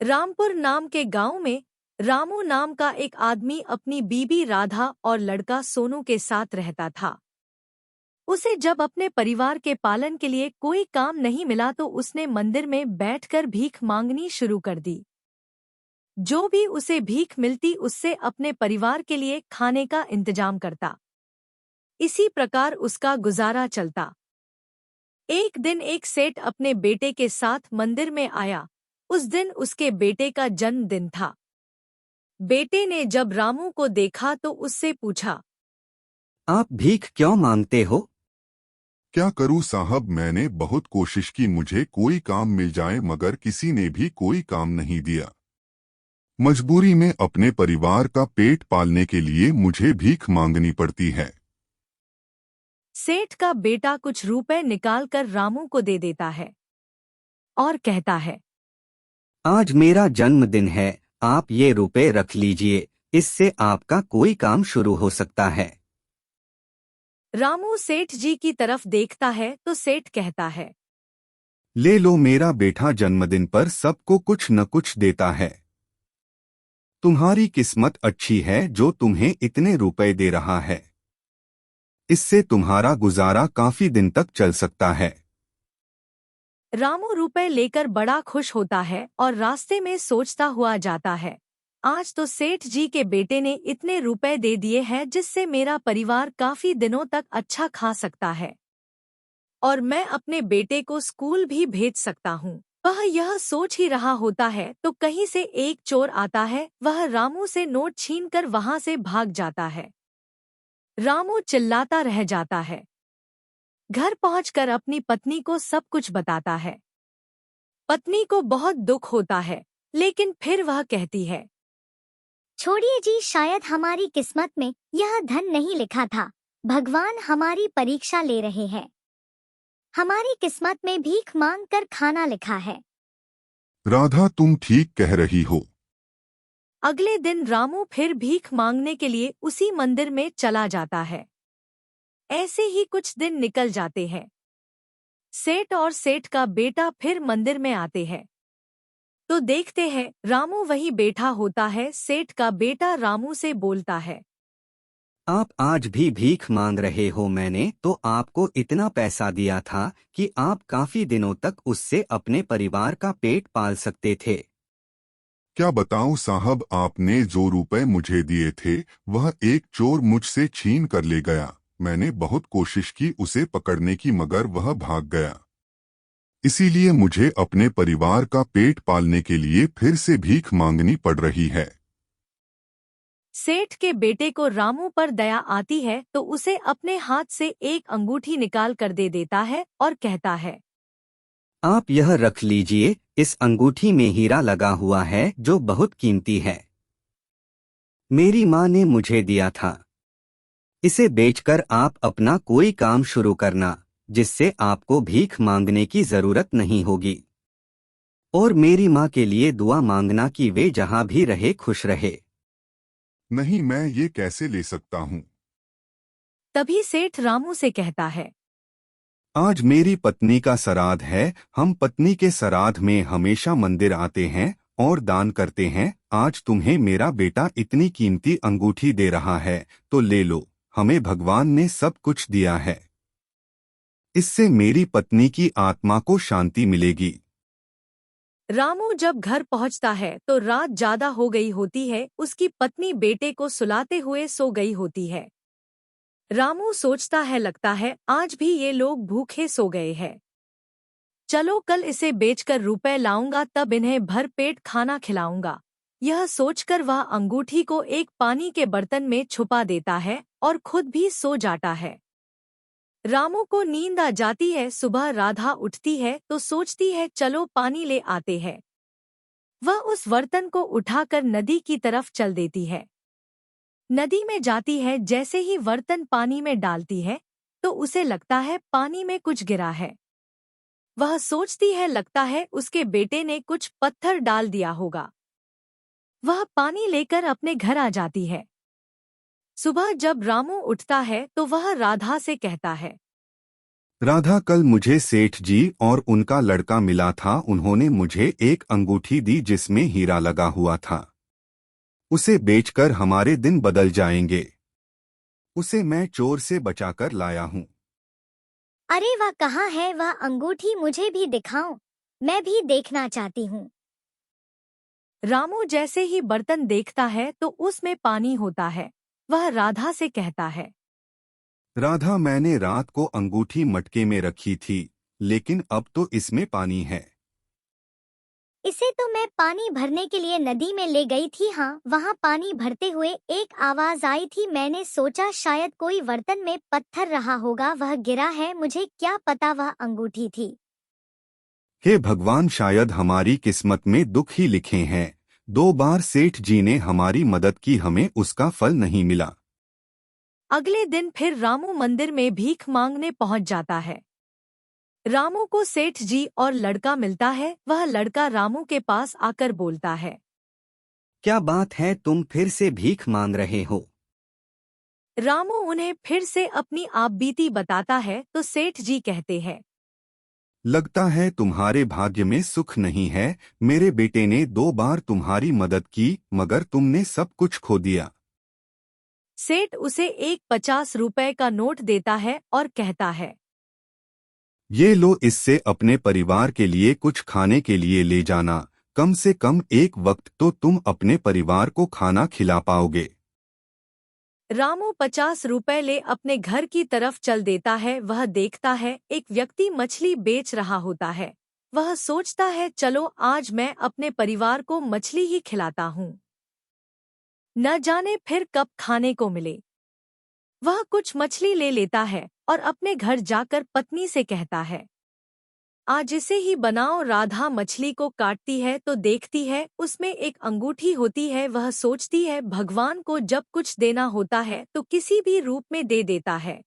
रामपुर नाम के गांव में रामू नाम का एक आदमी अपनी बीबी राधा और लड़का सोनू के साथ रहता था। उसे जब अपने परिवार के पालन के लिए कोई काम नहीं मिला तो उसने मंदिर में बैठकर भीख मांगनी शुरू कर दी। जो भी उसे भीख मिलती उससे अपने परिवार के लिए खाने का इंतजाम करता। इसी प्रकार उसका गुजारा चलता। एक दिन एक सेठ अपने बेटे के साथ मंदिर में आया। उस दिन उसके बेटे का जन्मदिन था। बेटे ने जब रामू को देखा तो उससे पूछा, आप भीख क्यों मांगते हो? क्या करूं साहब, मैंने बहुत कोशिश की, मुझे कोई काम मिल जाए मगर किसी ने भी कोई काम नहीं दिया। मजबूरी में अपने परिवार का पेट पालने के लिए मुझे भीख मांगनी पड़ती है। सेठ का बेटा कुछ रुपए निकालकर रामू को दे देता है और कहता है, आज मेरा जन्मदिन है, आप ये रुपए रख लीजिए, इससे आपका कोई काम शुरू हो सकता है। रामू सेठ जी की तरफ देखता है तो सेठ कहता है, ले लो, मेरा बेटा जन्मदिन पर सबको कुछ न कुछ देता है। तुम्हारी किस्मत अच्छी है जो तुम्हें इतने रुपए दे रहा है। इससे तुम्हारा गुजारा काफी दिन तक चल सकता है। रामू रुपए लेकर बड़ा खुश होता है और रास्ते में सोचता हुआ जाता है, आज तो सेठ जी के बेटे ने इतने रुपए दे दिए हैं जिससे मेरा परिवार काफी दिनों तक अच्छा खा सकता है और मैं अपने बेटे को स्कूल भी भेज सकता हूँ। वह यह सोच ही रहा होता है तो कहीं से एक चोर आता है। वह रामू से नोट छीनकर वहां से भाग जाता है। रामू चिल्लाता रह जाता है। घर पहुंचकर अपनी पत्नी को सब कुछ बताता है। पत्नी को बहुत दुख होता है, लेकिन फिर वह कहती है, छोड़िए जी, शायद हमारी किस्मत में यह धन नहीं लिखा था। भगवान हमारी परीक्षा ले रहे हैं। हमारी किस्मत में भीख मांग कर खाना लिखा है। राधा, तुम ठीक कह रही हो। अगले दिन रामू फिर भीख मांगने के लिए उसी मंदिर में चला जाता है। ऐसे ही कुछ दिन निकल जाते हैं। सेठ और सेठ का बेटा फिर मंदिर में आते हैं तो देखते हैं रामू वहीं बैठा होता है। सेठ का बेटा रामू से बोलता है, आप आज भी भीख मांग रहे हो? मैंने तो आपको इतना पैसा दिया था कि आप काफी दिनों तक उससे अपने परिवार का पेट पाल सकते थे। क्या बताऊं साहब, आपने जो रुपए मुझे दिए थे वह एक चोर मुझसे छीन कर ले गया। मैंने बहुत कोशिश की उसे पकड़ने की मगर वह भाग गया। इसीलिए मुझे अपने परिवार का पेट पालने के लिए फिर से भीख मांगनी पड़ रही है। सेठ के बेटे को रामू पर दया आती है तो उसे अपने हाथ से एक अंगूठी निकाल कर दे देता है और कहता है, आप यह रख लीजिए, इस अंगूठी में हीरा लगा हुआ है जो बहुत कीमती है। मेरी माँ ने मुझे दिया था। इसे बेचकर आप अपना कोई काम शुरू करना जिससे आपको भीख मांगने की जरूरत नहीं होगी। और मेरी माँ के लिए दुआ मांगना कि वे जहाँ भी रहे खुश रहे। नहीं, मैं ये कैसे ले सकता हूँ। तभी सेठ रामू से कहता है, आज मेरी पत्नी का श्राद्ध है। हम पत्नी के श्राद्ध में हमेशा मंदिर आते हैं और दान करते हैं। आज तुम्हें मेरा बेटा इतनी कीमती अंगूठी दे रहा है तो ले लो, हमें भगवान ने सब कुछ दिया है। इससे मेरी पत्नी की आत्मा को शांति मिलेगी। रामू जब घर पहुंचता है तो रात ज्यादा हो गई होती है। उसकी पत्नी बेटे को सुलाते हुए सो गई होती है। रामू सोचता है, लगता है आज भी ये लोग भूखे सो गए हैं। चलो कल इसे बेचकर रुपए लाऊंगा, तब इन्हें भर पेट खाना खिलाऊंगा। यह सोचकर वह अंगूठी को एक पानी के बर्तन में छुपा देता है और खुद भी सो जाता है। रामू को नींद आ जाती है। सुबह राधा उठती है तो सोचती है, चलो पानी ले आते हैं। वह उस बर्तन को उठाकर नदी की तरफ चल देती है। नदी में जाती है। जैसे ही बर्तन पानी में डालती है तो उसे लगता है पानी में कुछ गिरा है। वह सोचती है, लगता है उसके बेटे ने कुछ पत्थर डाल दिया होगा। वह पानी लेकर अपने घर आ जाती है। सुबह जब रामू उठता है तो वह राधा से कहता है, राधा, कल मुझे सेठ जी और उनका लड़का मिला था। उन्होंने मुझे एक अंगूठी दी जिसमें हीरा लगा हुआ था। उसे बेचकर हमारे दिन बदल जाएंगे। उसे मैं चोर से बचाकर लाया हूँ। अरे वाह, कहाँ है वह अंगूठी? मुझे भी दिखाओ, मैं भी देखना चाहती हूँ। रामू जैसे ही बर्तन देखता है तो उसमें पानी होता है। वह राधा से कहता है, राधा, मैंने रात को अंगूठी मटके में रखी थी, लेकिन अब तो इसमें पानी है। इसे तो मैं पानी भरने के लिए नदी में ले गई थी। हाँ, वहाँ पानी भरते हुए एक आवाज आई थी। मैंने सोचा शायद कोई बर्तन में पत्थर रहा होगा, वह गिरा है। मुझे क्या पता वह अंगूठी थी। हे भगवान, शायद हमारी किस्मत में दुख ही लिखे हैं। 2 बार सेठ जी ने हमारी मदद की, हमें उसका फल नहीं मिला। अगले दिन फिर रामू मंदिर में भीख मांगने पहुंच जाता है। रामू को सेठ जी और लड़का मिलता है। वह लड़का रामू के पास आकर बोलता है, क्या बात है, तुम फिर से भीख मांग रहे हो? रामू उन्हें फिर से अपनी आपबीती बताता है तो सेठ जी कहते हैं, लगता है तुम्हारे भाग्य में सुख नहीं है। मेरे बेटे ने 2 बार तुम्हारी मदद की, मगर तुमने सब कुछ खो दिया। सेठ उसे एक 50 रुपए का नोट देता है और कहता है, ये लो, इससे अपने परिवार के लिए कुछ खाने के लिए ले जाना। कम से कम एक वक्त तो तुम अपने परिवार को खाना खिला पाओगे। रामू 50 रुपए ले अपने घर की तरफ चल देता है। वह देखता है एक व्यक्ति मछली बेच रहा होता है। वह सोचता है, चलो आज मैं अपने परिवार को मछली ही खिलाता हूँ, न जाने फिर कब खाने को मिले। वह कुछ मछली ले लेता है और अपने घर जाकर पत्नी से कहता है, आज इसे ही बनाओ। राधा मछली को काटती है तो देखती है उसमें एक अंगूठी होती है। वह सोचती है, भगवान को जब कुछ देना होता है तो किसी भी रूप में दे देता है।